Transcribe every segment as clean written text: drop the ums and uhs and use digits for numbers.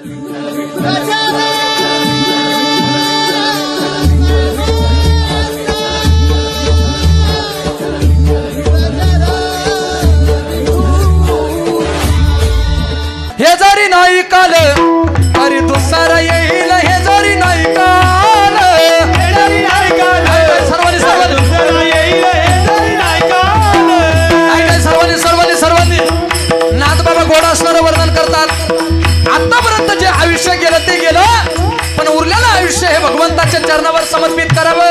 हे जरी नाही काल तरी दुसरा येईल, हे जरी नाही काल, हे जरी नाही काल, सर्वांनी सर्वांनी नाथ बाबा गोड असणारं वर्णन करतात। आतापर्यंत जे आयुष्य गेलं ते गेलं, पण उरलेलं आयुष्य हे भगवंताच्या चरणावर समर्पित करावं।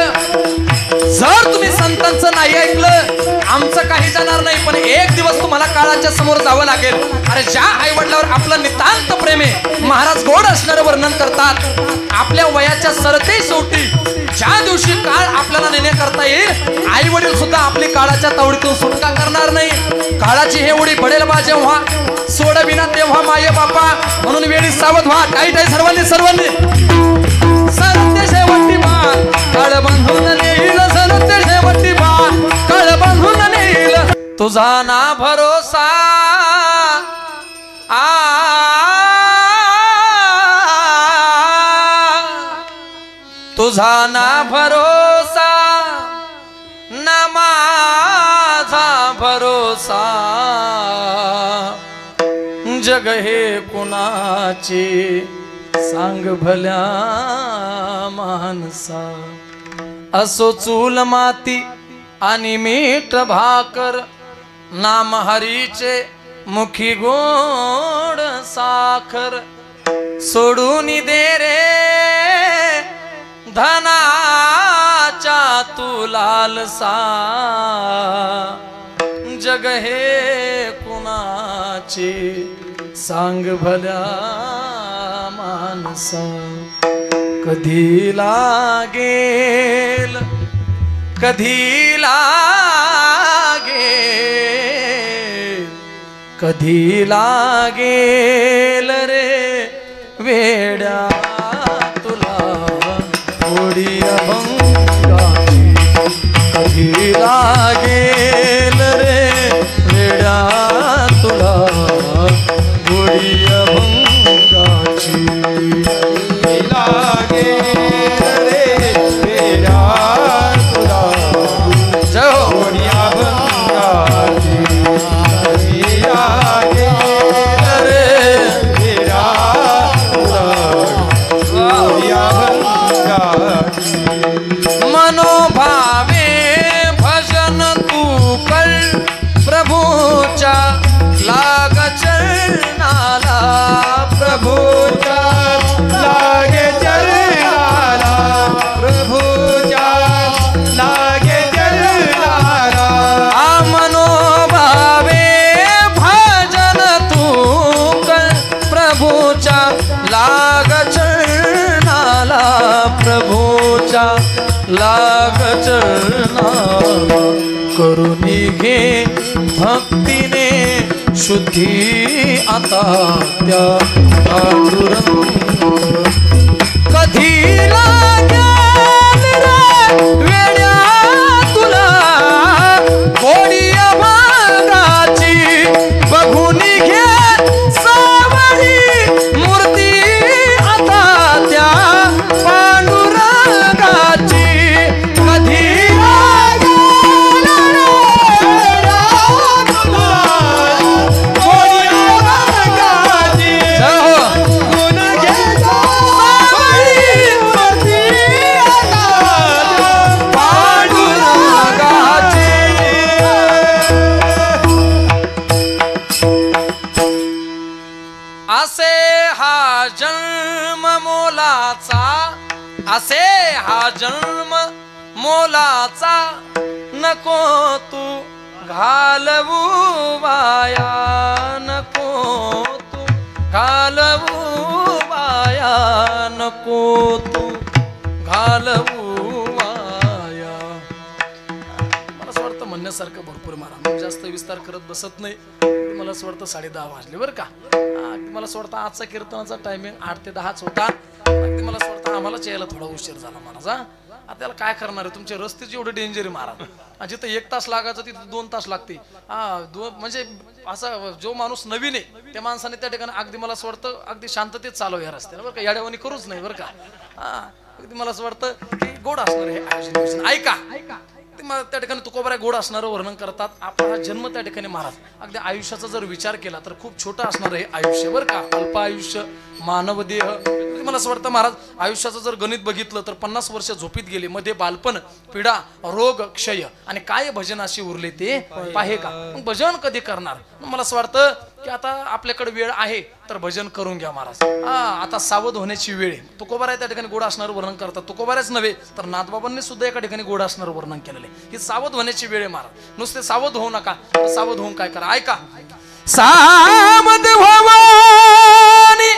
जर तुम्ही संतांचं नाही ऐकलं, आमचं काही जाणार नाही, पण एक दिवस तुम्हाला काळाच्या समोर जावं लागेल। अरे ज्या आई वडिलांवर आपलं नितांत प्रेम आहे, महाराज गोड असणारं वर्णन करतात। आपल्या वयाच्या सरते शेवटी ज्या दिवशी काळ आपल्याला निर्णय करता येईल, आई वडील सुद्धा आपली काळाच्या तावडीतून सुटका करणार नाही। काळाची हे उडी पडेल बा जेव्हा, सोडविना तेव्हा माये बापा, म्हणून वेळी सावध व्हा। टाईट आहे सर्वांनी सरते शेवटी बा काळ बांधून नेईल, सरते शेवटी बा काळ बांधून नेईल, तुझा ना भरोसा तुझा ना भरोसा ना माझा भरोसा, जग हे कुणाचे सांग भल्या माणसा। असो चूल माती आणि मीठ भाकर, नाम हरीचे मुखी गोड साखर, सोडून दे रे धनाच्या तू लालसा, जग हे कुणाचे सांग भल्या माणसा। कधी लागेल कधी लागेल रे वेड्या तुला थोडी अभंगाची, कधी लागेल रे वेड्या तुला थोडी अभंगाची, लागेल रे वेड्या तुला थोडी अभंगाची, मनोभावे भजन तू कर प्रभूच्या लाग चरणाला, प्रभूच्या लागे चरणाला, प्रभूच्या लागे चरणाला। मनोभावे भजन तू कर प्रभूच्या लाग चरणाला, प्रभूच्या लाग चरणाला। करुणी घे भक्तीने शुद्धी आता त्या पांडुरंग, कधी लागेल रे वेड्या तुला गोडी अभंगाची, बघून घे सावळी मूर्ती आता त्या पांडुरंगाची, कधी लागेल गोडी अभंगाची, बघून घे सावळी मूर्ती आता पांडुरंगाची। असे हा जन्म मोलाचा, असे हा जन्म मोलाचा, नको तू घालवू वाया, नको तू घालवू वाया, नको तू घालवू वाया। मला असं वाटतं म्हणण्यासारखं भरपूर मारा, जास्त विस्तार करत बसत नाही। मला असं वाटतं 10:30 वाजले बरं का। मला असं वाटतं आजचा कीर्तनाचा टायमिंग 8 ते 10च होता। मला असं वाटतं आम्हालाच यायला थोडा उशीर झाला महाराज। आता त्याला काय करणार आहे? तुमचे रस्ते जेवढे डेंजर आहे महाराज, जिथं 1 तास लागायचं तिथं 2 तास लागते. म्हणजे असा जो माणूस नवीन आहे त्या माणसाने त्या ठिकाणी अगदी मला असं वाटतं अगदी शांततेत चालव या रस्त्याला बरं का, याड्यावानी करूच नाही बरं का. अगदी मला असं वाटतं की गोड असणार हे आयोजन. ऐका त्या ठिकाणी तुकोबाराय गोड असणारं वर्णन करतात. आपला जन्म त्या ठिकाणी महाराज अगदी आयुष्याचा जर विचार केला तर खूप छोटं असणार हे आयुष्य बरं का. अल्प आयुष्य, मानव देह. मला असं वाटतं महाराज आयुष्याचं जर गणित बघितलं तर 50 वर्ष झोपीत गेले, मध्ये बालपण, पिढा, रोग, क्षय आणि काय भजनाशी उरले ते पाहे का. मग भजन कधी करणार? मला असं वाटतं की आता आपल्याकडे वेळ आहे तर भजन करून घ्या महाराज. आता सावध होण्याची वेळ आहे. तुकोबाराय त्या ठिकाणी गोड असणारं वर्णन करतात. तुकोबारायच नव्हे तर नाथबाबांनी सुद्धा एका ठिकाणी गोड असणारं वर्णन केलेलं आहे. ही सावध होण्याची वेळ आहे महाराज. नुसते सावध होऊ नका, सावध होऊन काय करा. ऐका, सावध व्हावानी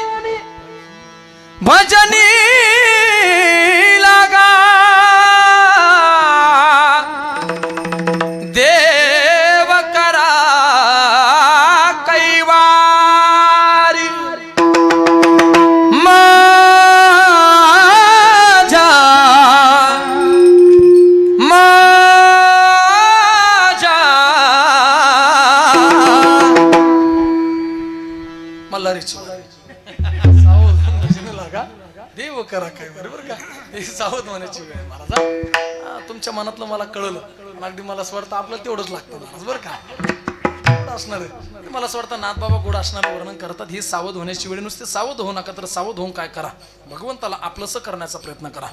भजनी लागा, देव करा कैवारी, माझ्या मल्हारीची देव करा काय बरोबर का. ही सावध होण्याची वेळ महाराज. तुमच्या मनातलं मला कळलं. अगदी मला असं वाटतं आपलं तेवढंच लागतं महाराज बरं का. असणार आहे मला असं वाटतं नाथबाबा गोड असणारं वर्णन करतात. ही सावध होण्याची वेळ. नुसते सावध होऊ नका तर सावध होऊन काय करा, भगवंताला आपलंसं करण्याचा प्रयत्न करा.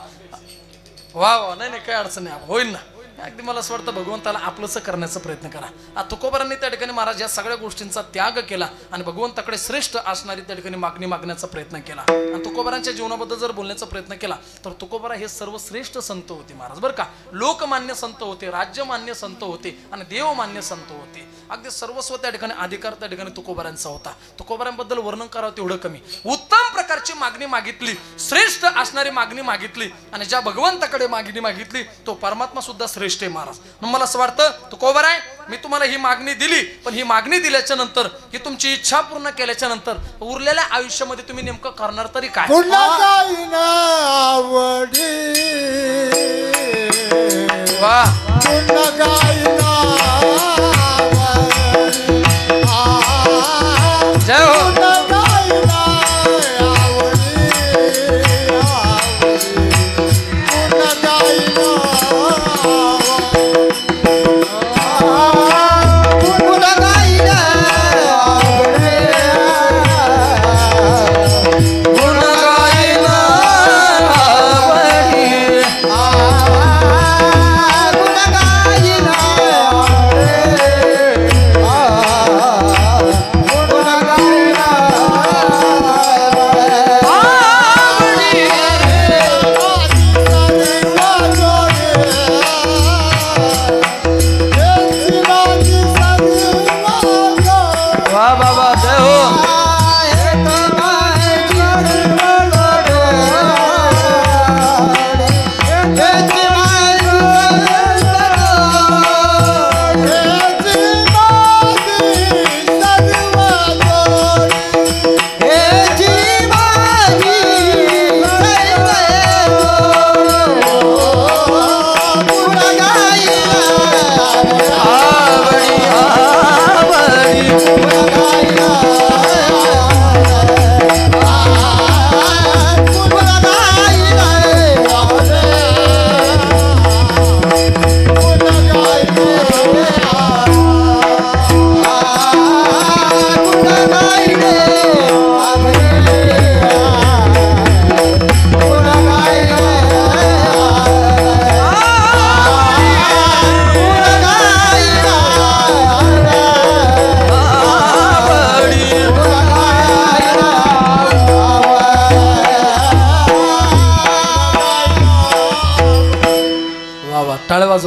वा वा, नाही नाही काय अडचण नाही, होईल ना. अगदी मला असं वाटतं भगवंताला आपलंसं करण्याचा प्रयत्न करा. तुकोबारांनी त्या ठिकाणी महाराज या सगळ्या गोष्टींचा त्याग केला आणि भगवंताकडे श्रेष्ठ असणारी त्या ठिकाणी मागणी मागण्याचा प्रयत्न केला. आणि तुकोबारांच्या जीवनाबद्दल जर बोलण्याचा प्रयत्न केला तर तुकोबारा हे सर्वश्रेष्ठ संत होते महाराज बरं का. लोकमान्य संत होते, राज्यमान्य संत होते आणि देवमान्य संत होते. अगदी सर्वस्व त्या ठिकाणी अधिकार त्या ठिकाणी तुकोबारांचा होता. तुकोबारांबद्दल वर्णन करावं तेवढं कमी. उत्तम प्रकारची मागणी मागितली, श्रेष्ठ असणारी मागणी मागितली आणि ज्या भगवंताकडे मागणी मागितली तो परमात्मा सुद्धा श्रेष्ठ आहे महाराज. मला असं वाटतं तुकोबाराय मी तुम्हाला ही मागणी दिली, पण ही मागणी दिल्याच्या नंतर ही तुमची इच्छा पूर्ण केल्याच्या नंतर उरलेल्या आयुष्यामध्ये तुम्ही नेमकं करणार तरी काय? वा जय हो.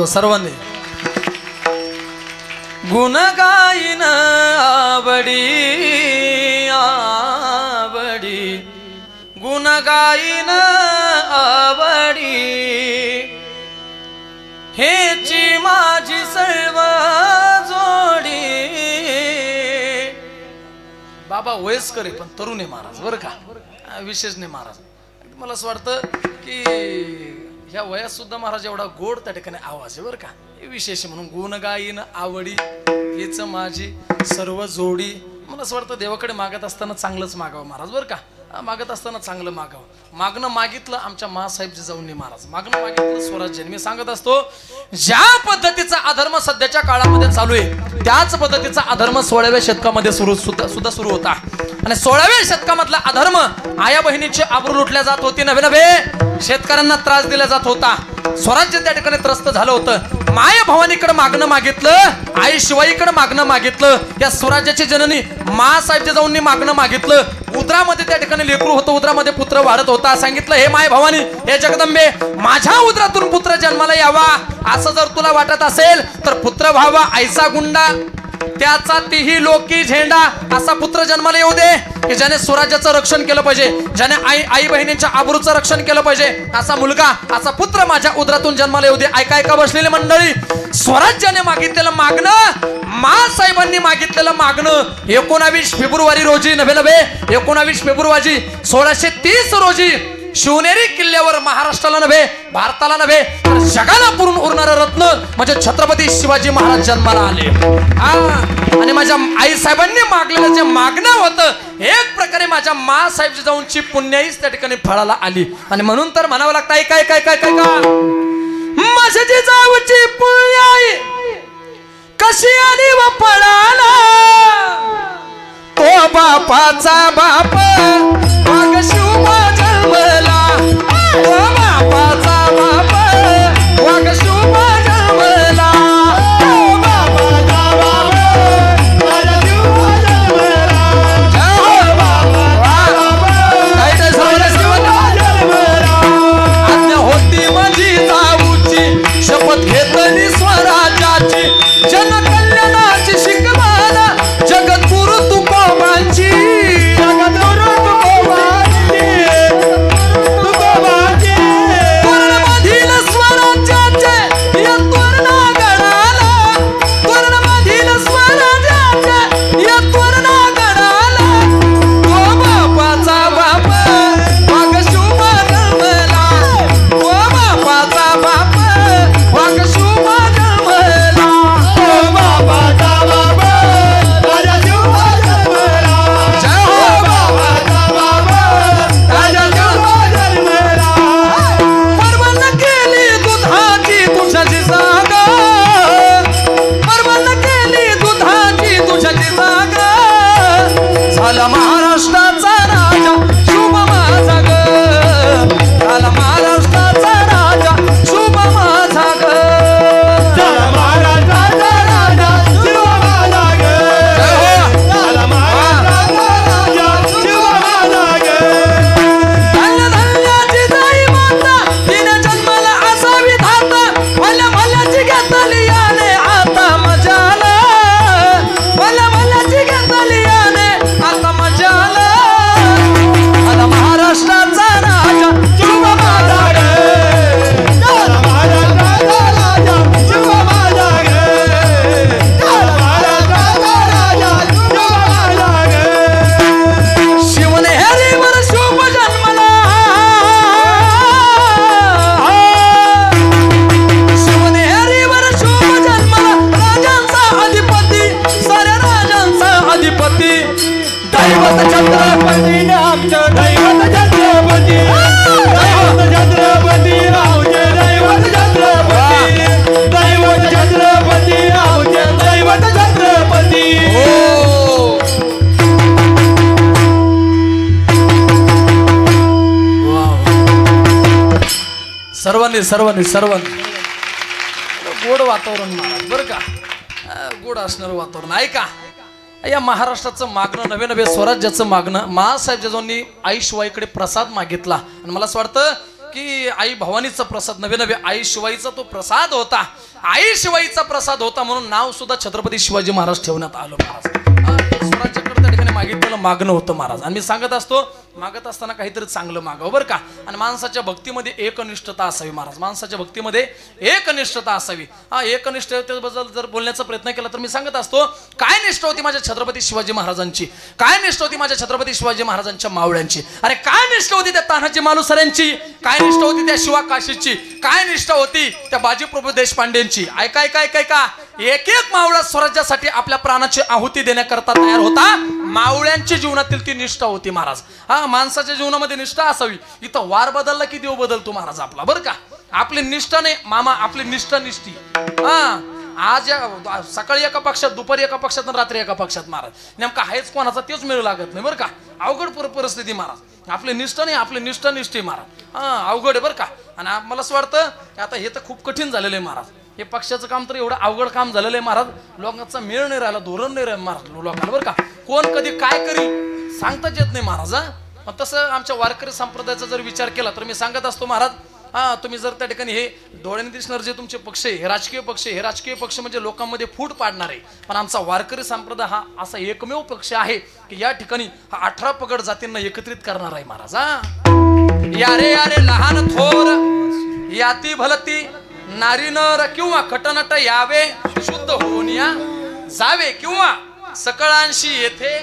सर्वांनी गुण गाईन आवडी आवडी, गुण गाईन आवडी, हेची माझी सर्व जोडी. बाबा वयस्कर आहे पण तरुण आहे महाराज बरं का, विशेष नाही महाराज. मला असं वाटतं की ह्या वयात सुद्धा महाराज एवढा गोड त्या ठिकाणी आवाज आहे बरं का. हे विशेष म्हणून गुण गाईन आवडी हेच माझी सर्व जोडी. मला असं वाटतं देवाकडे मागत असताना चांगलंच मागावं महाराज बरं का. मागत असताना चांगलं मागावं. मागणं मागितलं आमच्या मासाहेब जिजाऊंनी महाराज, मागणं मागितलं स्वराज्य. मी सांगत असतो ज्या पद्धतीचा अधर्म सध्याच्या काळामध्ये चालू आहे त्याच पद्धतीचा अधर्म 16व्या शतकामध्ये सुद्धा सुरू होता. आणि 16व्या शतकामधला अधर्म आया बहिणीची आबरू लुटल्या जात होती, नव्हे नव्हे शेतकऱ्यांना त्रास दिला जात होता, स्वराज्य त्या ठिकाणी त्रस्त झालं होतं. माया भवानीकडे मागणं मागितलं, आई शिवाईकडे मागणं मागितलं, या स्वराज्याची जननी मासाहेब जिजाऊंनी मागणं मागितलं. उदरामध्ये त्या ठिकाणी लेकरू होतं, उदरामध्ये पुत्र वाढत होता. सांगितलं हे माय भवानी हे जगदंबे माझ्या उदरातून पुत्र जन्माला यावा. असं जर तुला वाटत असेल तर पुत्र व्हावा आईचा गुंडा, त्याचा तीही लोकी झेंडा, असा पुत्र जन्माला येऊ दे की ज्याने स्वराज्याचं रक्षण केलं पाहिजे, ज्याने आई बहिणींच्या आबरूचं रक्षण केलं पाहिजे, असा मुलगा असा पुत्र माझ्या उदरातून जन्माला येऊ दे. ऐका ऐका बसलेली मंडळी, स्वराज्याने मागितलेलं मागणं, मासाहेबांनी मागितलेलं मागणं 19 फेब्रुवारी रोजी, नव्हे 19 फेब्रुवारी 1630 रोजी शिवनेरी किल्ल्यावर महाराष्ट्राला नव्हे भारताला नव्हे तर जगाला पुरून उरणारं रत्न म्हणजे छत्रपती शिवाजी महाराज जन्माला आले. आणि माझ्या आई साहेबांनी मागलेलं जे मागणं होतं एक प्रकारे माझ्या मासाहेब जिजाऊंची पुण्याईच त्या ठिकाणी फळाला आली. आणि म्हणून तर म्हणावं लागतं काय काय काय काय का माझ्या जिजाऊची पुण्याई कशी आली व फळाला, तो बापाचा बाप माग शिवबा जन्मला, तो बापाचा बाप माग शिवबा जन्मला, तो बापाचा बाप माग शिवबा जन्मला, तो बापाचा बाप जन्मला. आज्ञा होती माझी जाऊची शपथ घेतली स्वराज्याची, जनकल्याणाची शिकवाना जगद्गुरु तुकोबांची, जगद्गुरु तुकोबांची, तुकोबांची. तोरणमधील स्वराज्याचे या तोरणागडाला, तोरणमधील स्वराज्याचे या तोरणागडाला, तो बापाचा बाप वाघ शुभ जन्मला, तो बापाचा बाप वाघ शुभ जन्मला, तो बापाचा बाप राजा शुभ जन्मला, जय हो बापाचा बाप राजा शुभ जन्मला. पर्वण केली दुधाची तुझ्याची जागा, पर्वण केली दुधाची तुझ्याची जागा, झाला महाराष्ट्राचा राजा शुभ माझा ग, झाला महाराष्ट्राचा राजा शुभ माझा ग, झाला महाराष्ट्राचा राजा शुभ माझा ग, झाला महाराष्ट्राचा राजा शुभ माझा ग. धन्य धन्याची जाई माता तिने जन्माला असावी धाता, भल्या भल्याची घेतली याने आता मजाला, भल्या भल्याची घेतली याने आता मजाला, झाला महाराष्ट्राचा राजा शुभ माझा ग, झाला महाराष्ट्राचा राजा शुभ माझा ग, झाला महाराष्ट्राचा राजा शुभ माझा ग. शिवनेरीवर शुभ जन्मला, शिवनेरीवर शुभ जन्मला, राजांचा अधिपती साऱ्या राजांचा अधिपती, दैवत छत्रपती आमचं दैवत छत्रपती, दैवत छत्रपती आमचे दैवत छत्रपती, दैवत छत्रपती आमचे दैवत छत्रपती. सर्वांनी गोड वातावरण महाराज बरं का, गोड असणारं वातावरण. ऐका या महाराष्ट्राचं मागणं, नवे स्वराज्याचं मागणं, मासाहेब जिजाऊंनी आई शिवाईकडे प्रसाद मागितला. आणि मला असं वाटतं की आई भवानीचा प्रसाद नवे आई शिवाईचा तो प्रसाद होता, आई शिवाईचा प्रसाद होता म्हणून नाव सुद्धा छत्रपती शिवाजी महाराज ठेवण्यात आलं. महाराज स्वराज्याकडे त्या ठिकाणी मागितलेलं मागणं होतं महाराज. आणि मी सांगत असतो मागत असताना काहीतरी चांगलं मागावं बरं का. आणि माणसाच्या भक्तीमध्ये एकनिष्ठता असावी महाराज. माणसाच्या भक्तीमध्ये एकनिष्ठता असावी. हा एकनिष्ठतेबद्दल जर बोलण्याचा प्रयत्न केला तर मी सांगत असतो काय निष्ठा होती माझ्या छत्रपती शिवाजी महाराजांची, काय निष्ठा होती माझ्या छत्रपती शिवाजी महाराजांच्या मावळ्यांची, अरे काय निष्ठा होती त्या तानाजी मालुसऱ्यांची, काय निष्ठा होती त्या शिवा काशीची, काय निष्ठा होती त्या बाजीप्रभू देशपांडेंची. ऐका एक एक मावळा स्वराज्यासाठी आपल्या प्राणाची आहुती देण्याकरता तयार होता. मावळ्यांच्या जीवनातील ती निष्ठा होती महाराज. हा माणसाच्या जीवनामध्ये निष्ठा असावी. इथं वार बदलला की देव बदलतो महाराज आपला बरं का. आपली निष्ठा नाही मामा, आपली निष्ठा निष्ठी. हा आज सकाळी एका पक्षात, दुपारी एका पक्षात, रात्री एका पक्षात महाराज. नेमका हायच कोणाचा तेच मिळू लागत नाही बरं का. अवघड परिस्थिती महाराज. आपली निष्ठा नाही, आपली निष्ठा निष्ठी महाराज. हा अवघड आहे बरं का. आणि मला असं वाटतं आता हे तर खूप कठीण झालेलं आहे महाराज. हे पक्षाचं काम तर एवढं अवघड काम झालेलं आहे महाराज. लोकांचा मेळ नाही राहिला, धोरण नाही राहिलं महाराज लोकांना बरं का. कोण कधी काय करील सांगताच येत नाही महाराज. मग तसं आमच्या वारकरी संप्रदायाचा जर विचार केला तर मी सांगत असतो महाराज, हा तुम्ही जर त्या ठिकाणी हे डोळ्याने दिसणार जे तुमचे पक्ष आहे, हे राजकीय पक्ष आहे, हे राजकीय पक्ष म्हणजे लोकांमध्ये फूट पाडणार आहे. पण आमचा वारकरी संप्रदाय हा असा एकमेव पक्ष आहे की या ठिकाणी हा 18 पगड जातींना एकत्रित करणार आहे महाराज. यारे यारे लहान थोर याती भलती नारी नर किंवा खटनट यावे शुद्ध होऊन या जावे किंवा सकळांशी येथे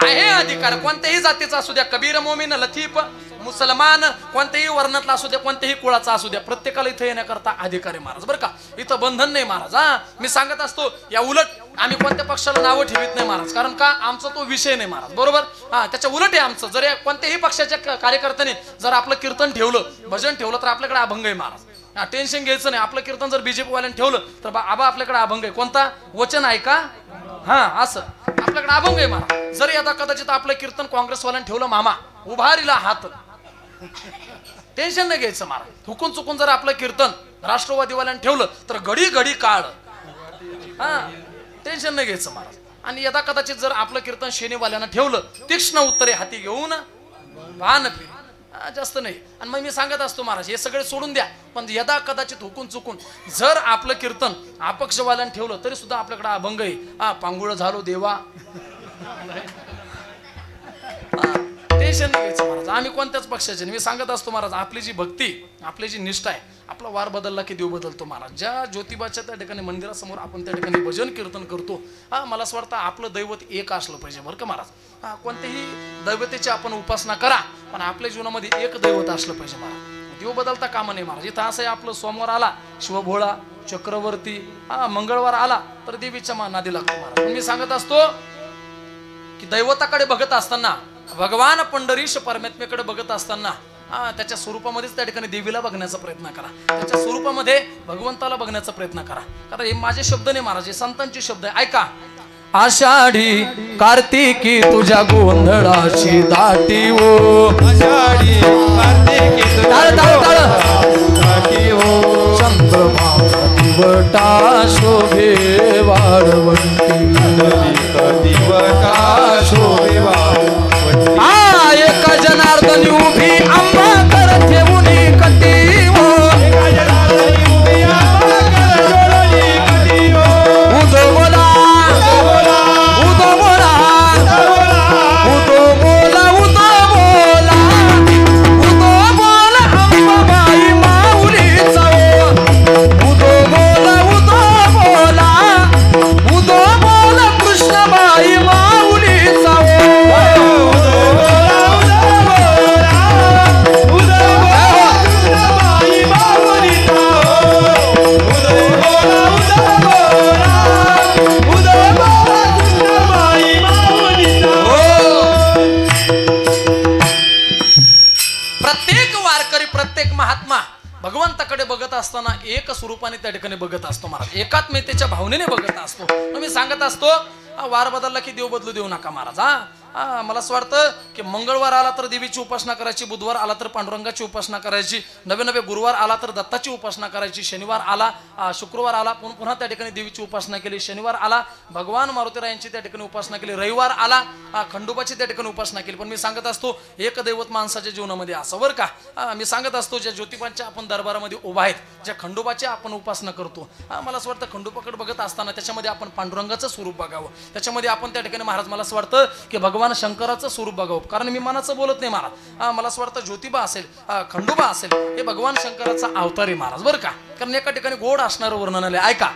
आहे अधिकार. कोणत्याही जातीचा असू द्या, कबीर मोमीन लतीफ मुसलमान कोणत्याही वर्णातला असू द्या, कोणत्याही कुळाचा असू द्या, प्रत्येकाला इथे येण्याकरता अधिकार आहे महाराज बरं का. इथं बंधन नाही महाराज. मी सांगत असतो या उलट आम्ही कोणत्या पक्षाला नावं ठेवत नाही महाराज. कारण का आमचा तो विषय नाही महाराज बरोबर. त्याच्या उलट आहे आमचं. जर कोणत्याही पक्षाच्या कार्यकर्त्याने जर आपलं कीर्तन ठेवलं, भजन ठेवलं तर आपल्याकडे अभंग आहे महाराज. टेन्शन घ्यायचं नाही. आपलं कीर्तन जर बीजेपी वाल्याने ठेवलं तर आबा आपल्याकडे अभंग आहे. कोणता वचन आहे का? हा असं आपल्याकडे अभंग आहे महाराज. जर आता कदाचित आपलं कीर्तन काँग्रेसवाल्याने ठेवलं मामा उभारीला हात, टेन्शन नाही घ्यायचं महाराज. हुकून चुकून जर आपलं कीर्तन राष्ट्रवादीवाल्याने ठेवलं तर घडी घडी काढ, हा टेन्शन नाही घ्यायचं महाराज. आणि यदा कदाचित जर आपलं कीर्तन शेनीवाल्यानं ठेवलं तीक्ष्ण उत्तरे हाती घेऊन भान फिर, जास्त नाही. आणि मग मी सांगत असतो महाराज हे सगळे सोडून द्या. पण यदा कदाचित हुकून चुकून जर आपलं कीर्तन अपक्षवाल्यानं ठेवलं तरी सुद्धा आपल्याकडे अभंग आहे. पांगुळ झालो देवा, टेन्शन नाही घ्यायचं महाराज. आम्ही कोणत्याच पक्षाचे नाही. मी सांगत असतो महाराज आपली जी भक्ती, आपली जी निष्ठा आहे, आपला वार बदलला की देव बदलतो महाराज. ज्या ज्योतिबाच्या त्या ठिकाणी मंदिरासमोर आपण त्या ठिकाणी भजन कीर्तन करतो, मला असं वाटतं आपलं दैवत एक असलं पाहिजे बरं का महाराज. कोणत्याही दैवतेची आपण उपासना करा पण आपल्या जीवनामध्ये एक दैवत असलं पाहिजे महाराज. देव बदलता कामा नाही महाराज. इथं असं आहे आपलं सोमवार आला शिवभोळा चक्रवर्ती, मंगळवार आला तर देवीच्या नादी लागतो महाराज. पण मी सांगत असतो की दैवताकडे बघत असताना, भगवान पंढरीश परमात्मेकडे बघत असताना त्याच्या स्वरूपामध्येच त्या ठिकाणी देवीला बघण्याचा प्रयत्न करा. त्याच्या स्वरूपामध्ये भगवंताला बघण्याचा प्रयत्न करा. कारण हे माझे शब्द नाही महाराज, हे संतांचे शब्द आहे. ऐका. आषाढी कार्तिकी तुझ्या गोंधळाची दाटी ओ, आषाढी कार्तिकी चंद्रमा दिवटा शोभे वाळवंटी, दिवटा शोभे वाळवंटी. एका जनार्दनी उभी आंबा कर ठेवून कटी ओ, उदो बोला उदो बोला उदो बोला उदो बोला उदो बोला अंबाबाई माऊलीचा उदो बोला उदो बोला कृष्णबाई माऊलीचा भगवंताकडे बघत असताना एक स्वरूपाने त्या ठिकाणी बघत असतो महाराज. एकात्मतेच्या भावनेने बघत असतो. मी सांगत असतो वार बदलला की देव बदलू देऊ नका महाराज. मला असं वाटतं की मंगळवार आला तर देवीची उपासना करायची, बुधवार आला तर पांडुरंगाची उपासना करायची, नवे गुरुवार आला तर दत्ताची उपासना करायची, शनिवार आला शुक्रवार आला पुन्हा त्या ठिकाणी देवीची उपासना केली, शनिवार आला भगवान मारुतीरायांची त्या ठिकाणी उपासना केली, रविवार आला खंडोबाची त्या ठिकाणी उपासना केली. पण मी सांगत असतो एक दैवत माणसाच्या जीवनामध्ये असं बरं का. मी सांगत असतो ज्या ज्योतिबांच्या आपण दरबारामध्ये उभा आहेत, ज्या खंडोबाची आपण उपासना करतो, मला असं वाटतं खंडोबाकडे बघत असताना त्याच्यामध्ये आपण पांडुरंगाचं स्वरूप बघावं, त्याच्यामध्ये आपण त्या ठिकाणी महाराज मला असं वाटतं की भगवान शंकराचं स्वरूप बघावं. कारण मी मनाचं बोलत नाही महाराज, मला असं वाटतं ज्योतिबा असेल खंडोबा असेल हे भगवान शंकराचा अवतार आहे महाराज बरं का. कारण एका ठिकाणी गोड असणारं वर्णन आलंय, ऐका.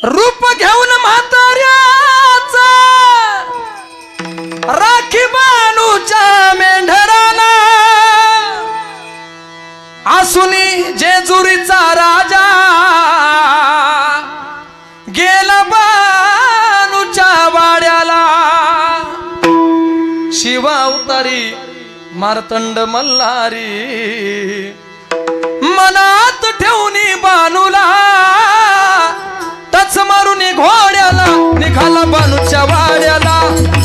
रूप घेऊन म्हाताऱ्याचा राखी बानूच्या मेंढराला आसुनी जेजुरीचा राजा गेला बानूच्या वाड्याला शिवावतारी मार्तंड मल्हारी मनात ठेवणी बानूला टच मारून घोड्याला निघाला बानूच्या वाड्याला,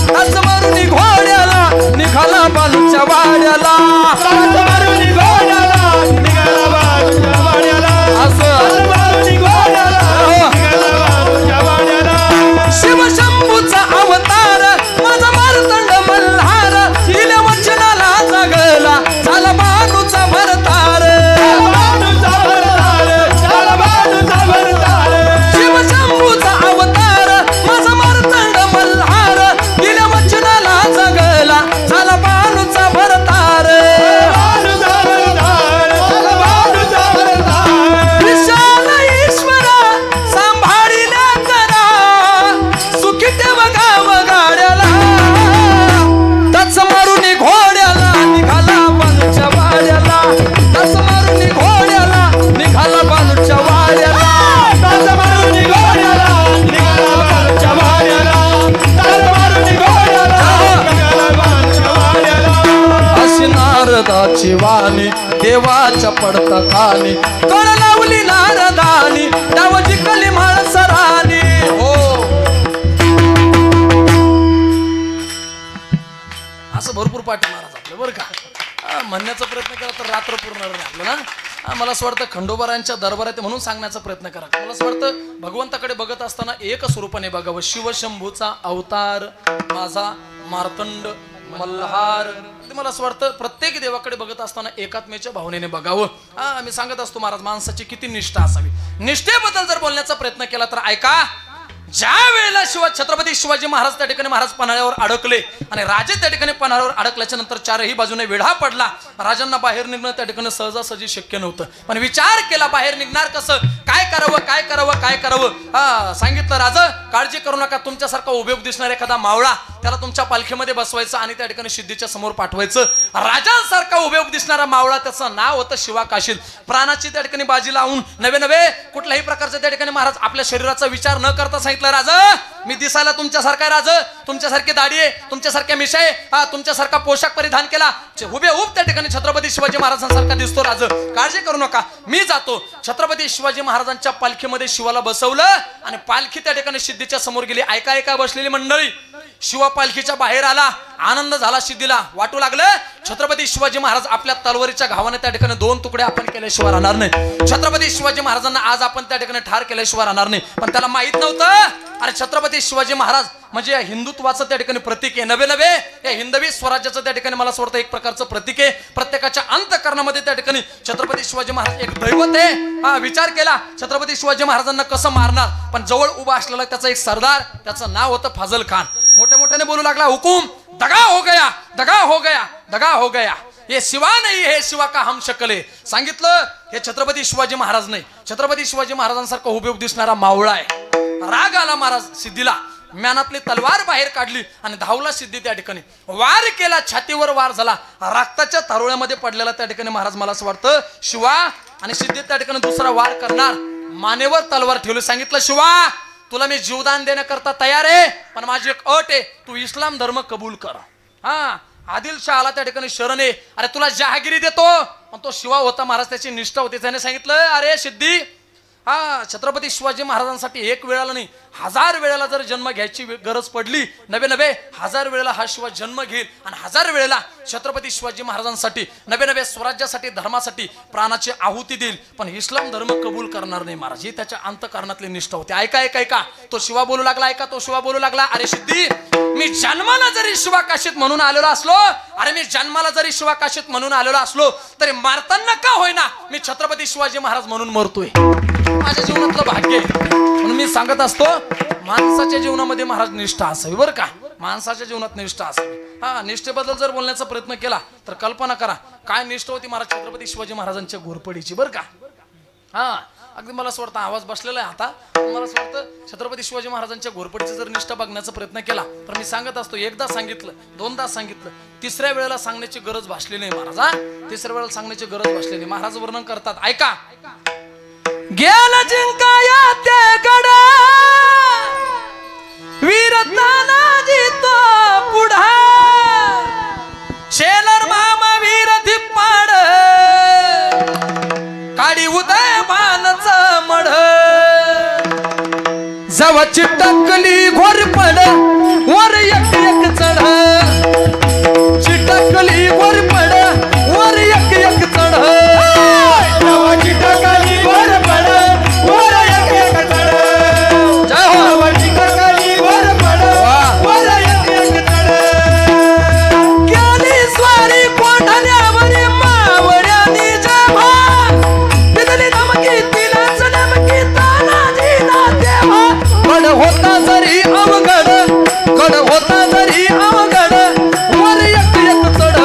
टच मारून घोड्याला निघाला बानूच्या वाड्याला, टच मारून घोड्याला निघाला बानूच्या वाड्याला, असं मारून घोड्याला निघाला बानूच्या वाड्याला. शिवशंभूचा अवतार माझा मार्तंड मल्हार दिल्या वचनाला जगला झाला बानूचा भरतार, बानूचा भरतार झाला बानूचा भरतार. शिवशंभूचा अवतार माझा मार्तंड मल्हार दिल्या वचनाला जगला झाला बानूचा भरतार, बानूचा भरतार बानूचा भरतार. विशाल ईश्वरा सांभाळिल्या करा सुखी ठेव गाव गाड्याला, टच मारून घोड्याला निघाला बानूच्या वाड्याला, टच मारून घोड्याला निघाला बानूच्या वाड्याला, टच मारून घोड्याला निघाला बानूच्या वाड्याला, टच मारून घोड्याला निघाला बानूच्या वाड्याला. अशी नारदाची वाणी देवाच्या पडता खाली कळ लावली नारदानी डाव जिंकली माळसरानी. हो असं भरपूर पाठ महाराज आपलं बरं का. म्हणण्याचा प्रयत्न केला तर रात्र पुरणार नाही आपलं ना. मला असं वाटतं खंडोबारांच्या दरबारात म्हणून सांगण्याचा प्रयत्न करा. मला असं वाटतं भगवंताकडे बघत असताना एक स्वरूपाने बघावं. शिवशंभूचा अवतार माझा मार्तंड मल्हार. मला असं वाटतं प्रत्येक देवाकडे बघत असताना एकात्मेच्या भावनेने बघावं. मी सांगत असतो महाराज माणसाची किती निष्ठा असावी. निष्ठेबद्दल जर बोलण्याचा प्रयत्न केला तर ऐका. ज्या वेळेला छत्रपती शिवाजी महाराज त्या ठिकाणी महाराज पन्हाळ्यावर अडकले आणि राजे त्या ठिकाणी पन्हाळ्यावर अडकल्याच्या नंतर चारही बाजूने वेढा पडला. राजांना बाहेर निघणं त्या ठिकाणी सहजासहजी शक्य नव्हतं. पण विचार केला बाहेर निघणार कसं, काय करावं काय करावं काय करावं. सांगितलं राजा काळजी करू नका, तुमच्यासारखा उपयोग दिसणारा एखादा मावळा त्याला तुमच्या पालखीमध्ये बसवायचं आणि त्या ठिकाणी सिद्धीच्या समोर पाठवायचं. राजांसारखा उपयोग दिसणारा मावळा त्याचं नाव होतं शिवा काशील. प्राणाची त्या ठिकाणी बाजी लावून नवे कुठल्याही प्रकारच्या त्या ठिकाणी महाराज आपल्या शरीराचा विचार न करता सांगितलं राजा मी दिसायला तुमच्यासारखा राजा, तुमच्यासारखी दाढी आहे, तुमच्यासारख्या मिशा आहे, तुमच्यासारखा पोशाख परिधान केला हुबेहूब त्या ठिकाणी छत्रपती शिवाजी महाराजांसारखा दिसतो राजा. काळजी करू नका मी जातो. छत्रपती शिवाजी महाराजांच्या पालखीमध्ये शिवाला बसवलं आणि पालखी त्या ठिकाणी सिद्धीच्या समोर गेली. ऐका बसलेली मंडळी. शिवा पालखीच्या बाहेर आला. आनंद झाला सिद्धीला. वाटू लागलं छत्रपती शिवाजी महाराज आपल्या तलवारीच्या घावाने त्या ठिकाणी दोन तुकडे आपण केल्याशिवाय राहणार नाही. छत्रपती शिवाजी महाराजांना आज आपण त्या ठिकाणी ठार केल्याशिवाय राहणार नाही. पण त्याला माहित नव्हतं अरे छत्रपती शिवाजी महाराज म्हणजे या हिंदुत्वाचं त्या ठिकाणी प्रतीक आहे. नवे या हिंदवी स्वराज्याचं त्या ठिकाणी मला स्वतः एक प्रकारचं प्रतीक आहे. प्रत्येकाच्या अंतःकरणामध्ये त्या ठिकाणी छत्रपती शिवाजी महाराज एक दैवत आहे. विचार केला छत्रपती शिवाजी महाराजांना कसं मारणार. पण जवळ उभा असलेला त्याचा एक सरदार त्याचं नाव होतं फाजल खान. मोठ्याने बोलू लागला हुकूम दगा हो गया दगा हो गया दगा हो गया. हे शिवा नाही हे शिवा का हम शकले. सांगितलं हे छत्रपती शिवाजी महाराज नाही. छत्रपती शिवाजी महाराजांसारखा हुबेहूब दिसणारा मावळा आहे. राग आला महाराज सिद्धीला. म्यानातली तलवार बाहेर काढली आणि धावला सिद्धी त्या ठिकाणी. वार केला छातीवर वार झाला. रक्ताच्या तारुळ्यामध्ये पडलेला त्या ठिकाणी महाराज मला असं वाटतं शिवा आणि सिद्धी त्या ठिकाणी दुसरा वार करणार. मानेवर तलवार ठेवली. सांगितलं शिवा तुला मी जीवदान देण्याकरता तयार आहे पण माझी एक अट आहे तू इस्लाम धर्म कबूल कर. आदिलशाहाला त्या ठिकाणी शरण आहे. अरे तुला जहागिरी देतो. पण तो शिवा होता महाराज त्याची निष्ठा होती. त्याने सांगितलं अरे सिद्धी हा छत्रपती शिवाजी महाराजांसाठी एक वेळेला नाही 1000 वेळेला जर जन्म घ्यायची गरज पडली, नवे 1000 वेळेला हा शिवा जन्म घेईल आणि 1000 वेळेला छत्रपती शिवाजी महाराजांसाठी नवे स्वराज्यासाठी धर्मासाठी प्राणाची आहुती देईल, पण इस्लाम धर्म कबूल करणार नाही महाराज. ही त्याच्या अंतःकरणातली निष्ठा होती. ऐका तो शिवा बोलू लागला, तो शिवा बोलू लागला, अरे सिद्धी मी जन्माला जरी शिवा काशीत म्हणून आलेलो असलो, अरे मी जन्माला जरी शिवा काशीत म्हणून आलेलो असलो तरी मारताना का होईना मी छत्रपती शिवाजी महाराज म्हणून मरतोय. माझ्या जीवनातलं भाग्य म्हणून मी सांगत असतो, माणसाच्या जीवनामध्ये महाराज निष्ठा असावी बरं का. माणसाच्या जीवनात निष्ठा असावी. हा निष्ठेबद्दल जर बोलण्याचा प्रयत्न केला तर कल्पना करा काय निष्ठा होती महाराज छत्रपती शिवाजी महाराजांच्या घोरपडीची बरं का. हा अगदी मला असं वाटतं आवाज बसलेला आहे आता, मला असं वाटतं छत्रपती शिवाजी महाराजांच्या घोरपडीची जर निष्ठा बघण्याचा प्रयत्न केला तर मी सांगत असतो, एकदा सांगितलं, दोनदा सांगितलं, तिसऱ्या वेळेला सांगण्याची गरज भासली नाही महाराज. हा तिसऱ्या वेळेला सांगण्याची गरज भासली नाही. महाराज वर्णन करतात, ऐका. गेला जिंकाया त्या गडा वीर तानाजी तो पुढा शेलर मामा वीर धिप्पाड काडी उदय मानच मढ जव चिटकली घोरपड वर एक चढ चिटकली घोरपड वर एक चढ जव चिटकली घोरपड वर एक चढ जव चिटकली घोरपड वर एक चढ गेली स्वारी कोंढाण्यावर मावळ्यानी जेव्हा बिदली धमकी तिलाच धमकी तानाजी ना तेव्हा गड होता जरी अवघड गड होता जरी अवघड वर एक चढ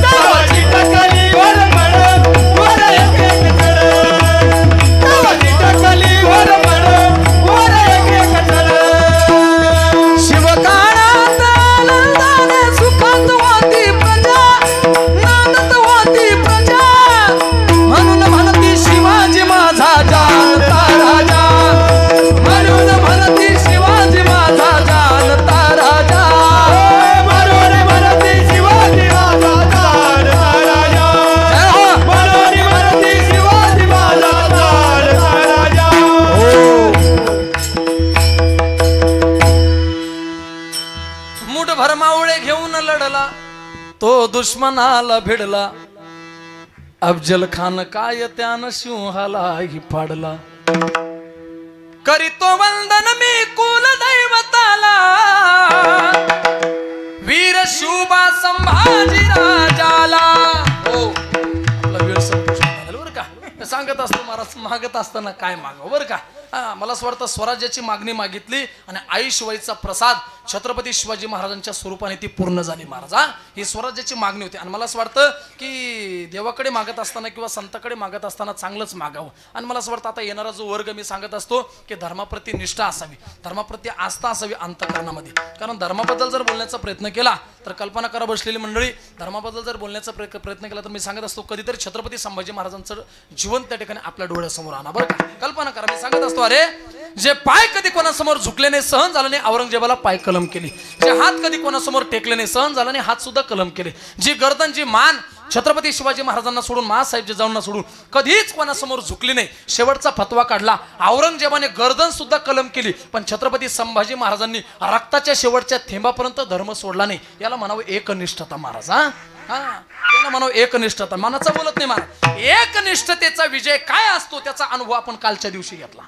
जावाची टकली वर पड वर एक चढ जावाची टकली वर पड वर एक चढ शिवकाळात आनंदाने सुखात होती प्रजा नांदत होती प्रजा म्हणून म्हणती शिवाजी माझा जानता राजा म्हणून म्हणती शिवाजी माझा जानता राजा म्हणून म्हणती शिवाजी माझा जानता राजा म्हणून म्हणती शिवाजी माझा जानता राजा. मुठ भरमावळे घेऊन लढला तो दुश्मनाला भिडला अफजल खान काय त्यानं सिंहालाही फाडला करीतो वंदन मी कुल दैवताला वीर शुभा संभाजी राजाला. हो आपला वेळ संपुष्ट झाला बरं का. सांगत असतो महाराज मागत असताना काय मागावं बरं का. मला असं वाटतं स्वराज्याची मागणी मागितली आणि आईशिवायचा प्रसाद छत्रपती शिवाजी महाराजांच्या स्वरूपाने ती पूर्ण झाली महाराज. ही स्वराज्याची मागणी होती आणि मला असं वाटतं की देवाकडे मागत असताना किंवा संताकडे मागत असताना चांगलंच मागावं. आणि मला असं वाटतं आता येणारा जो वर्ग मी सांगत असतो की धर्माप्रती निष्ठा असावी, धर्माप्रती आस्था असावी अंतःकरणामध्ये. कारण धर्माबद्दल जर बोलण्याचा प्रयत्न केला तर कल्पना करा बसलेली मंडळी, धर्माबद्दल जर बोलण्याचा प्रयत्न केला तर मी सांगत असतो कधीतरी छत्रपती संभाजी महाराजांचं जीवन त्या ठिकाणी आपल्या डोळ्यासमोर आणा बरं का. कल्पना करा, मी सांगत असतो अरे जे पाय कधी कोणासमोर झुकले नाही सहन झालं नाही औरंगजेबाला पाय कलम केली, जे हात कधी कोणासमोर टेकले नाही सहन झालं नाही हात सुद्धा कलम केले, जी गर्दन जी मान छत्रपती शिवाजी महाराजांना सोडून महासाहेब जिजाऊंना सोडून कधीच कोणासमोर झुकली नाही, शेवटचा फतवा काढला, औरंगजेबाने गर्दन सुद्धा कलम केली, पण छत्रपती संभाजी महाराजांनी रक्ताच्या शेवटच्या थेंबापर्यंत धर्म सोडला नाही. याला म्हणावं एकनिष्ठता महाराज. याला म्हणावं एकनिष्ठता. मनाचा बोलत नाही महाराज. एकनिष्ठतेचा विजय काय असतो त्याचा अनुभव आपण कालच्या दिवशी घेतला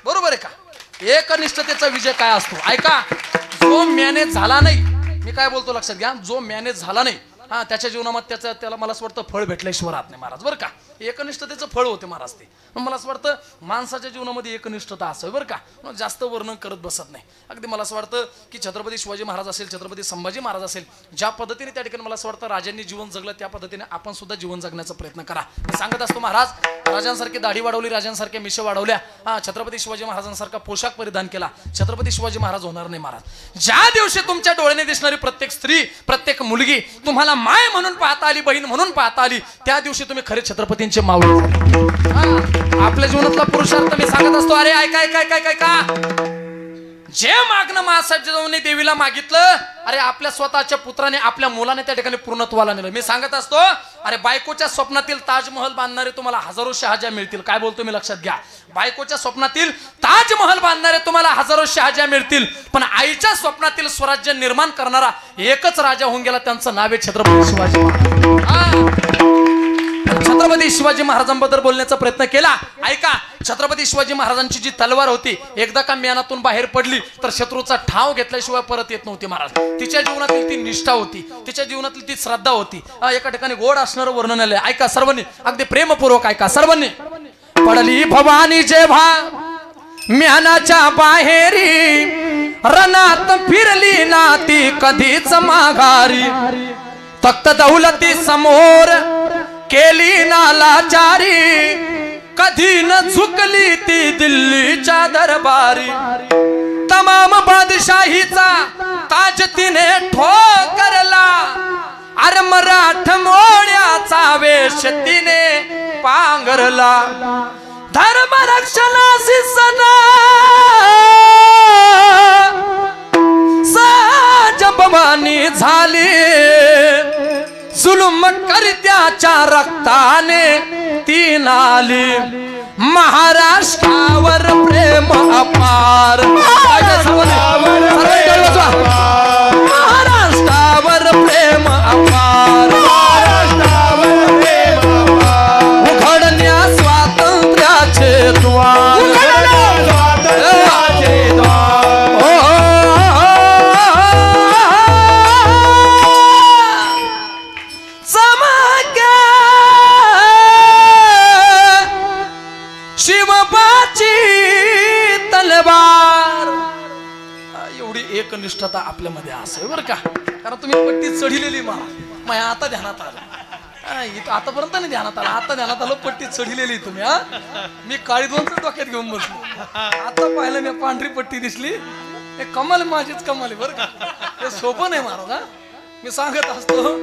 बरोबर आहे का. एकनिष्ठतेचा विजय काय असतो ऐका. जो मॅनेज झाला नाही, मी काय बोलतो लक्षात घ्या, जो मॅनेज झाला नाही त्याच्या जीवनामध्ये त्याला मला असं वाटतं फळ भेटल्याशिवाय राहत नाही महाराज बरं का. एकनिष्ठतेचं फळ होते महाराज ते. मला असं वाटतं माणसाच्या जीवनामध्ये एकनिष्ठता असावी बरं का. जास्त वर्णन करत बसत नाही. अगदी मला असं वाटतं की छत्रपती शिवाजी महाराज असेल, छत्रपती संभाजी महाराज असेल, ज्या पद्धतीने त्या ठिकाणी मला असं वाटतं राजांनी जीवन जगलं त्या पद्धतीने आपण सुद्धा जीवन जगण्याचा प्रयत्न करा. मी सांगत असतो महाराज राजांसारखी दाढी वाढवली, राजांसारख्या मिशा वाढवल्या, छत्रपती शिवाजी महाराजांसारखा पोशाख परिधान केला, छत्रपती शिवाजी महाराज होणार नाही महाराज. ज्या दिवशी तुमच्या डोळ्याने दिसणारी प्रत्येक स्त्री प्रत्येक मुलगी तुम्हाला माय म्हणून पाहता आली, बहीण म्हणून पाहता आली, त्या दिवशी तुम्ही खरे छत्रपतींचे मावळे झाले. आपल्या जीवनातला पुरुषार्थ मी सांगत असतो अरे ऐका ऐका ऐका ऐका. जे मागणं महासाहेब जिजाऊंनी देवीला मागितलं, अरे आपल्या स्वतःच्या पुत्राने आपल्या मुलाने त्या ठिकाणी पूर्णत्वाला नेलं. मी सांगत असतो, अरे बायकोच्या स्वप्नातील ताजमहल बांधणारे तुम्हाला हजारो शहाज्या मिळतील. काय बोलतो मी लक्षात घ्या. बायकोच्या स्वप्नातील ताजमहल बांधणारे तुम्हाला हजारो शहाज्या मिळतील, पण आईच्या स्वप्नातील स्वराज्य निर्माण करणारा एकच राजा होऊन गेला, त्यांचं नाव आहे छत्रपती शिवाजी महाराज. छत्रपती शिवाजी महाराजांबद्दल बोलण्याचा प्रयत्न केला. ऐका, छत्रपती शिवाजी महाराजांची जी तलवार होती, एकदा का म्यानातून बाहेर पडली तर शत्रूचा ठाव घेतल्याशिवाय परत येत नव्हती महाराज. तिच्या जीवनातील ती निष्ठा होती, तिच्या जीवनातील ती श्रद्धा होती. एका ठिकाणी गोड असणारं वर्णन आलंय. ऐका सर्वांनी, अगदी प्रेमपूर्वक ऐका सर्वांनी. पडली भवानी जेव्हा म्यानाच्या बाहेरी, रणात फिरली ना ती कधीच माघारी. फक्त दौलती समोर केली ना लाचारी, कधी न झुकली ती दिल्लीच्या दरबारी. तमाम बादशाहीचा ताज तिने ठोकरला, अरे मराठ मोड्याचा वेश तिने पांघरला. धर्म रक्षणासी सना साजबवानी झाली, जुलुम करत्याच्या रक्ताने ती नाली. महाराष्ट्रावर प्रेम अपार, महाराष्ट्रावर प्रेम अपार, उघडण्या स्वातंत्र्याचे द्वार. एकनिष्ठता आपल्यामध्ये असेल बरं का. कारण तुम्ही पट्टी चढिलेली मला आता ध्यानात आलं. आतापर्यंत नाही ध्यानात आलं, आता ध्यानात आलं पट्टी चढिलेली तुम्ही. मी काळी दोनच डोक्यात घेऊन बसलो. आता पाहिलं मी पांढरी पट्टी दिसली. हे कमाल, माझीच कमाल आहे बरं का. हे सोपं नाही महाराज. मी सांगत असतो,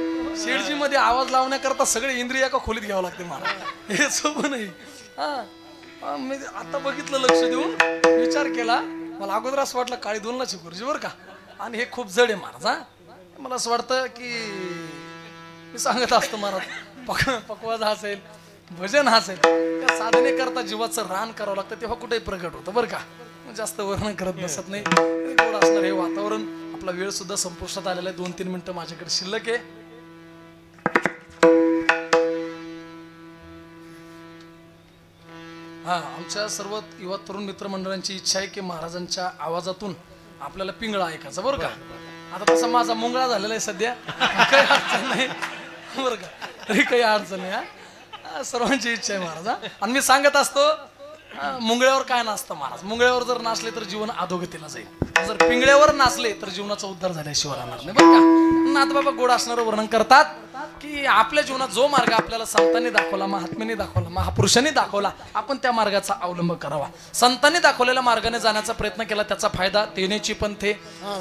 शेडजी मध्ये आवाज लावण्याकरता सगळे इंद्रिय एका खोलीत घ्यावं लागते महाराज. हे सोपं नाही. मी आता बघितलं, लक्ष देऊन विचार केला. मला अगोदर असं वाटलं काळी दोनला शिकवरची बरं का, आणि हे खूप जड आहे महाराज. मला असं वाटतं की मी सांगत असतो महाराज, पकवाज असेल, भजन असेल, त्या साधने करता जीवाचं रान करावं लागतं, तेव्हा कुठेही प्रगट होतं बरं का. जास्त वर्णन करत बसत नाही. थोडं असणार हे वातावरण. आपला वेळ सुद्धा संपुष्टात आलेला आहे. 2-3 मिनिटं माझ्याकडे शिल्लक आहे. आमच्या सर्व युवा तरुण मित्रमंडळांची इच्छा आहे की महाराजांच्या आवाजातून आपल्याला पिंगळा ऐकायचा बरं का. आता तसा माझा मुंगळा झालेला आहे सध्या, काही अडचण नाही बरं का, तरी काही अडचण नाही. सर्वांची इच्छा आहे महाराज. आणि मी सांगत असतो, मुंगळ्यावर काय नाचतं महाराज. मुंगळ्यावर जर नाचले तर जीवन अधोगतीला जाईल, जर पिंगळ्यावर नाचले तर जीवनाचा उद्धार झाल्याशिवाय राहणार नाही बरं का. नाथबाबा गोड असणारं वर्णन करतात की आपल्या जीवनात जो मार्ग आपल्याला संतांनी दाखवला, महात्म्यांनी दाखवला, महापुरुषांनी दाखवला, आपण त्या मार्गाचा अवलंब करावा. संतांनी दाखवलेल्या मार्गाने जाण्याचा प्रयत्न केला, त्याचा फायदा तेनेची पंथे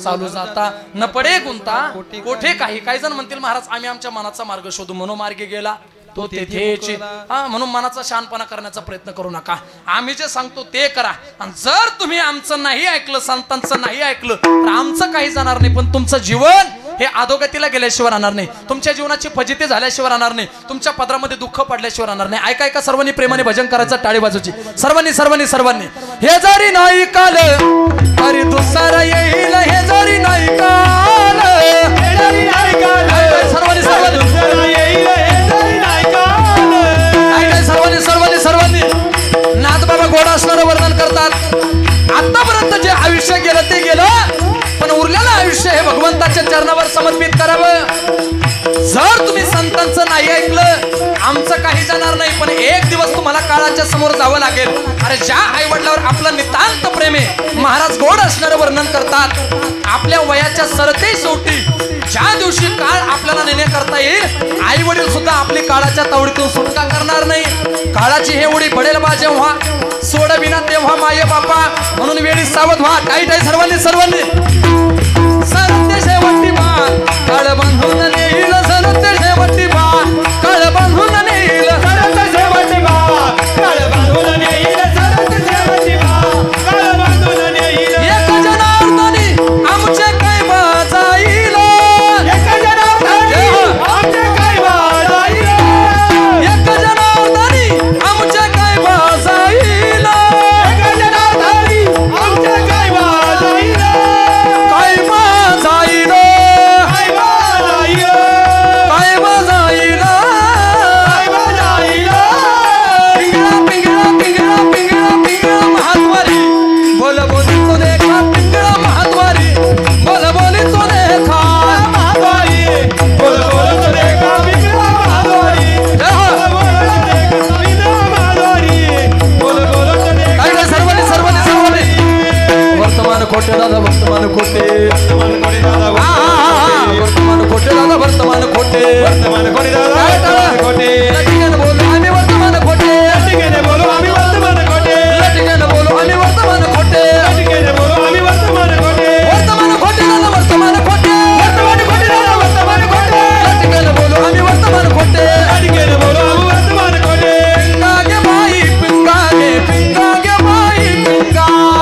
चालू जाता न पडे गुंता कोठे काही. काही जण म्हणतील महाराज आम्ही आमच्या मनाचा मार्ग शोधू, मनोमार्गे गेला तो तेथेच. म्हणून मनाचा शहाणपणा करण्याचा प्रयत्न करू नका. आम्ही जे सांगतो ते करा. आणि जर तुम्ही आमचं नाही ऐकलं, संतांचं नाही ऐकलं, तर आमचं काही जाणार नाही, पण तुमचं जीवन हे अधोगतीला गेल्याशिवाय राहणार नाही, तुमच्या जीवनाची फजिती झाल्याशिवाय राहणार नाही, तुमच्या पदरामध्ये दुःख पडल्याशिवाय राहणार नाही. ऐका ऐका सर्वांनी प्रेमाने भजन करायचं, टाळी वाजवायची. सर्वांनी सर्वांनी सर्वांनी. हे जरी नाही काल तरी दुसरा येईल, हे जरी नाही काल, सर्वांनी सर्वांनी सर्वांनी सर्वांनी सर्वांनी नाथबाबा गोड असणारं वर्णन करतात. आतापर्यंत जे आयुष्य गेलं ते गेलं, पण उरलेलं आयुष्य हे भगवंताच्या चरणावर समर्पित करावं. जर तुम्ही संतांचं नाही ऐकलं, आमचं काही जाणार नाही, पण एक दिवस तुम्हाला काळाच्या समोर जावं लागेल. अरे ज्या आई वडिलावर आपलं नितांत प्रेम आहे, महाराज गोड असणारं वर्णन करतात. आपल्या वयाच्या सरते शेवटी ज्या दिवशी काळ आपल्याला नेणे करता येईल, आई वडील सुद्धा आपली काळाच्या तावडीतून सुटका करणार नाही. काळाची हे उडी पडेल बा जेव्हा, सोडविना तेव्हा माये बापा, म्हणून वेळी सावध व्हा. टाईट आहे सर्वांनी सर्वांनी. सरते शेवटी बा काळ बांधून नेईल, सरते शेवटी बा काळ बांधून नेईल, सरते शेवटी बा काळ बांधून नेईल, सरते शेवटी बा काळ बांधून नेईल. एक जनार्दन वर्तमान खोटे दादा वर्तमान खोटे लटिकेन बोलो आम्ही वर्तमान खोटे लटिकेने बोलो आम्ही वर्तमान खोटे लटिकेन बोलो आम्ही वर्तमान खोटे लटिकेने बोलो आम्ही वर्तमान खोटे वर्तमान खोटे दादा वर्तमान खोटे वर्तमान खोटे दादा वर्तमान खोटे लटिकेन बोलो आम्ही वर्तमान खोटे लटिकेने बोलो आम्ही वर्तमान खोटे पिंगा गे बाई पिंगा पिंगा गे भाई पिंगा गे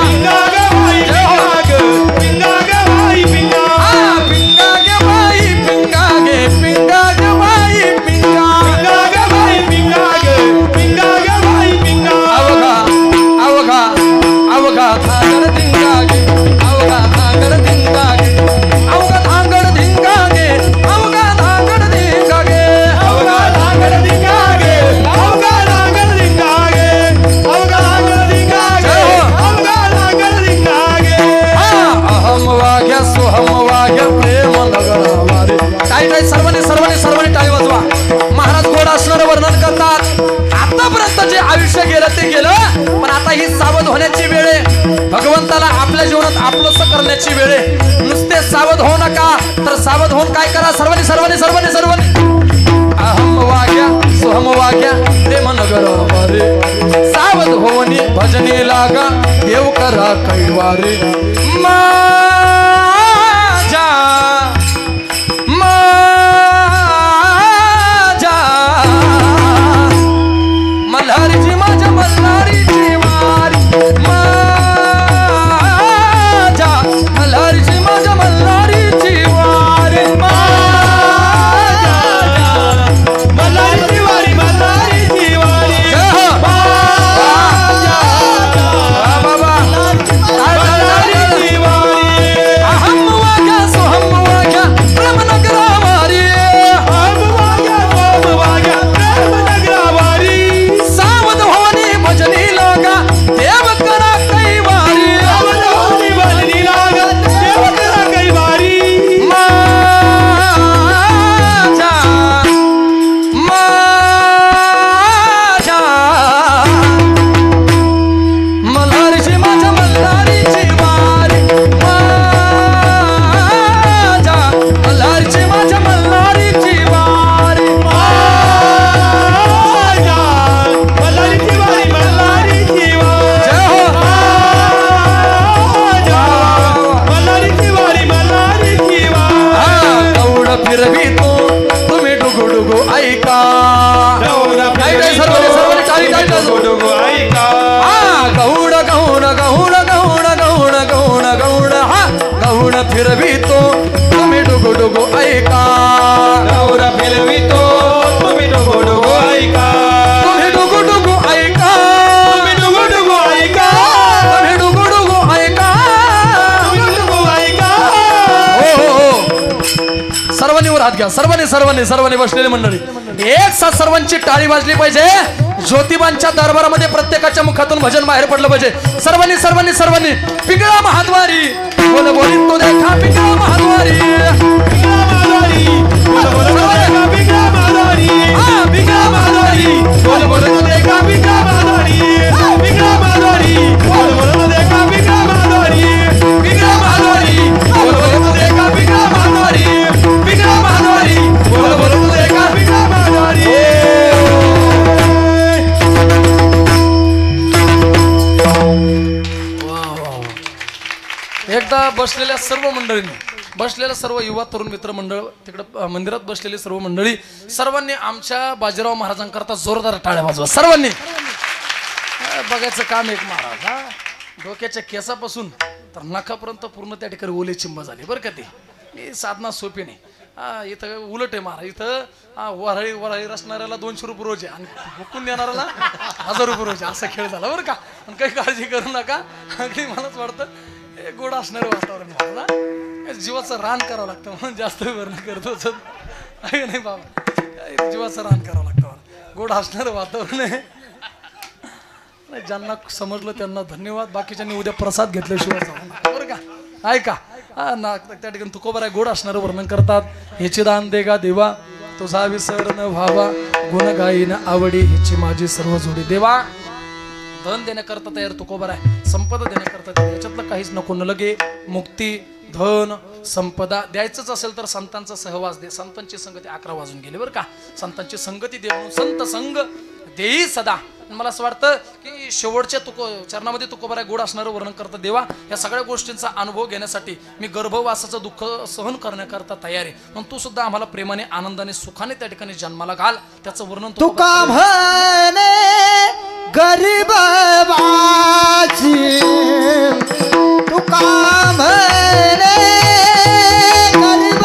भाई पिंगा पिंगा गे बाई पिंगा गे पिंगा गे बाई पिंगा पिंगा गे भाई पिंगा गे भाई पिंगा अवघा अवघा अवघा धांगड धिंगा गे अवघा धांगड धिंगा गे अवघा धांगड धिंगा गे अवघा धांगड धिंगा गे अवघा धांगड धिंगा गे अवघा धांगड धिंगा गे अवघा धांगड धिंगा गे अवघा धांगड धिंगा गे अहम वाघ्या सोहम वाघ्या प्रेम नगर वारे काय सर्वांनी टाळी वाजवा महाराज गोड असणारं वर्णन करतात आतापर्यंत जे आयुष्य गेलं ते गेलं पण आता ही सावध होण्याची वेळ आहे भगवंताला आपल्या जीवनात आपलंसं करण्याची वेळ आहे नुसते सावध होऊ नका तर सावध होऊन काय करा सर्वांनी अहम वाघ्या सोहम वाघ्या प्रेम नगर वारे सावध होवनी भजनी लागा देव करा कैवारे माझ्या मल्हारीची माझ्या मल्हारीची वारी माझ्या मल्हारीची माझ्या मल्हारीची वारी मल्हारीची वारी मल्हारीची वारी बाबा मल्हारीची वारी अहम वाघ्या सोहम वाघ्या प्रेम नगरा वारी हम वाग्या प्रेम नगरा वारी सावध होनी भजनी लागा देव करा कैवारी सावधानी भजनी लागा देव करा कैवारी माझ्या मल्हारीची माझ्या मल्हारीची वारी माझ्या मल्हारीची माझ्या मल्हारीची वारी मल्हारीची वारी मल्हारीची वारी जय हो मल्हारीची वारी मल्हारीची वारी गौड फिरवी तुम्ही डुगू डुगू ऐका काय सर्वांनी टाळी डोगो ऐका गौड गौड गौड गौड गौड गौड गौड हा गौड फिरवी तुम्ही डुगू डुगू ऐका गौरा फिरवितो तुम्ही डोगो डोगो ऐका तुम्ही डुगू डुगू ऐका तुम्ही डोगो डोगो ऐका तुम्ही डुगू डुगू ऐका तुम्ही डोगो ऐका हो सर्वांनी वर हात घ्या सर्वांनी बसलेली मंडळी एक साथ सर्वांची टाळी वाजली पाहिजे ज्योतिबांच्या दरबारामध्ये प्रत्येकाच्या मुखातून भजन बाहेर पडलं पाहिजे सर्वांनी पिंगळा महाद्वारी बोल बोली तो देखा पिंगळा महाद्वारी पिंगळा माधवारी बोल बोल देखा पिंगळा माधवारी पिंगळा माधवारी बोल बोल देखा पिंगळा माधवारी पिंगळा माधवारी बोल बोल देखा पिंगळा माधवारी पिंगळा माधवारी बोल बोल देखा पिंगळा माधवारी पिंगळा माधवारी बोल बोल देखा पिंगळा माधवारी एकदा बसलेल्या सर्व युवा तरुण मित्र मंडळ तिकडे मंदिरात बसलेली सर्व मंडळी सर्वांनी आमच्या बाजीराव महाराजांकरता जोरदार टाळ्या वाजवा सर्वांनी बघायचं काम एक महाराज हा डोक्याच्या केसापासून तर नखापर्यंत पूर्ण त्या ठिकाणी ओले चिंब झाले बरं का ते साधना सोपी नाही इथं उलट आहे महाराज इथं वराळी रचणाऱ्याला 200 रुपये रोज आहे आणि हुकून देणाऱ्याला 1000 रुपये रोज आहे असा खेळ झाला बरं का आणि काही काळजी करू नका अगदी मलाच वाटतं गोड असणारे वातावरण मला जीवाचं रान करावं लागतं म्हणून जास्त विवरण करतो नाही बाबा जीवाचं रान करावं लागतं गोड असणारं वातावरण आहे ज्यांना समजलं त्यांना धन्यवाद बाकीच्यांनी उद्या प्रसाद घेतल्याशिवाय जाऊ बरं का ऐका ना त्या ठिकाणी तुकोबर आहे गोड असणारं वर्णन करतात ह्याची दान देगा देवा तुझा विसर न व्हावा गुण गायीन आवडी हिची माझी सर्व जोडी देवा धन देण्याकरता तयार तुकोबर आहे संपदा देण्याकरता दिली. याच्यातलं काहीच नको. न लगे मुक्ती, धन, संपदा द्यायचंच असेल तर संतांचा सहवास दे. संतांची संगती 11 वाजून गेले बरं का. संतांची संगती दे म्हणून संत संग देई सदा. मला असं वाटतं की शेवटच्या चरणामध्ये तुकोबारा गोड असणारं वर्णन करता देवा. या सगळ्या गोष्टींचा अनुभव घेण्यासाठी मी गर्भवासाचं दुःख सहन करण्याकरता तयार आहे. मग तू सुद्धा आम्हाला प्रेमाने, आनंदाने, सुखाने त्या ठिकाणी जन्माला घाल. त्याचं वर्णन तुका म्हणे गरीब वाची, तुका म्हणे गरीब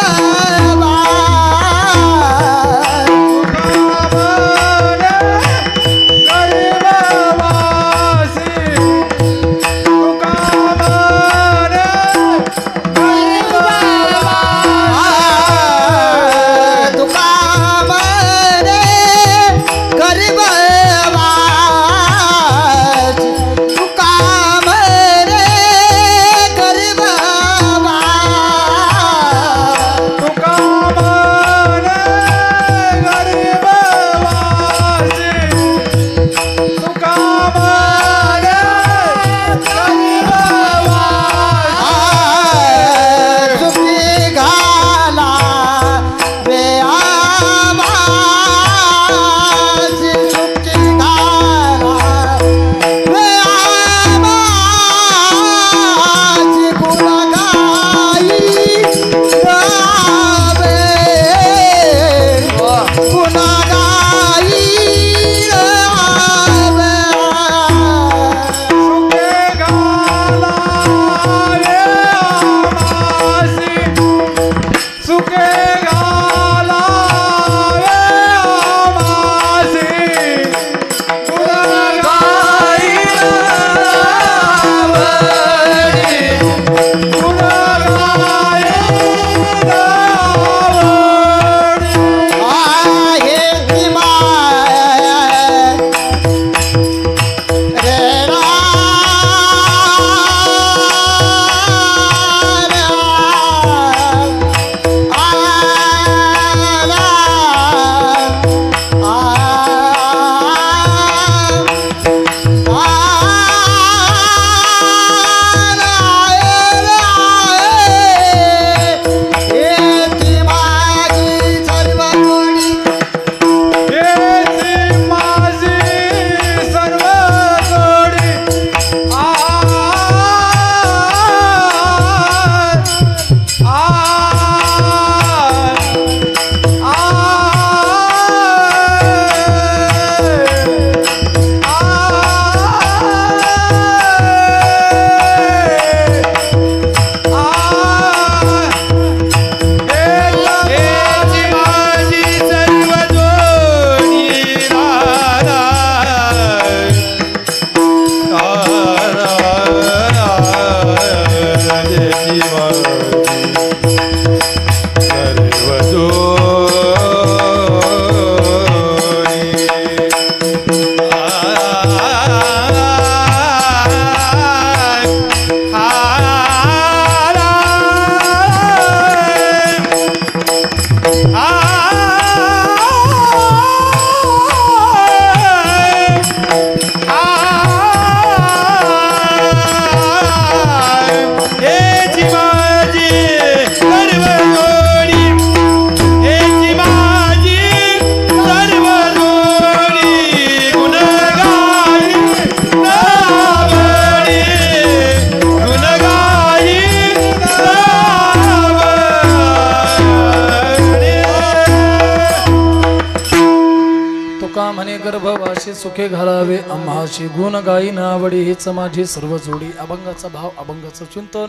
म्हणे गर्भवाशी सुखे घालावे आम्हाशी गुण गाई नावडी हीच माझी सर्व जोडी. अभंगाचा भाव, अभंगाचं चिंतन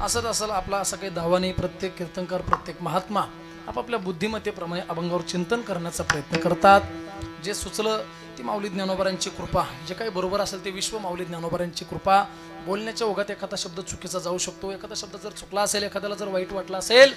असत असेल आपला. असं काही दावा नाही. प्रत्येक कीर्तनकार, प्रत्येक महात्मा आपापल्या बुद्धिमत्तेप्रमाणे अभंगावर चिंतन करण्याचा प्रयत्न करतात. जे सुचलं ती माऊली ज्ञानोबारांची कृपा, जे काही बरोबर असेल ते विश्व माऊली ज्ञानोबारांची कृपा. बोलण्याच्या ओघात एखादा शब्द चुकीचा जाऊ शकतो. एखादा शब्द जर चुकला असेल, एखाद्याला जर वाईट वाटला असेल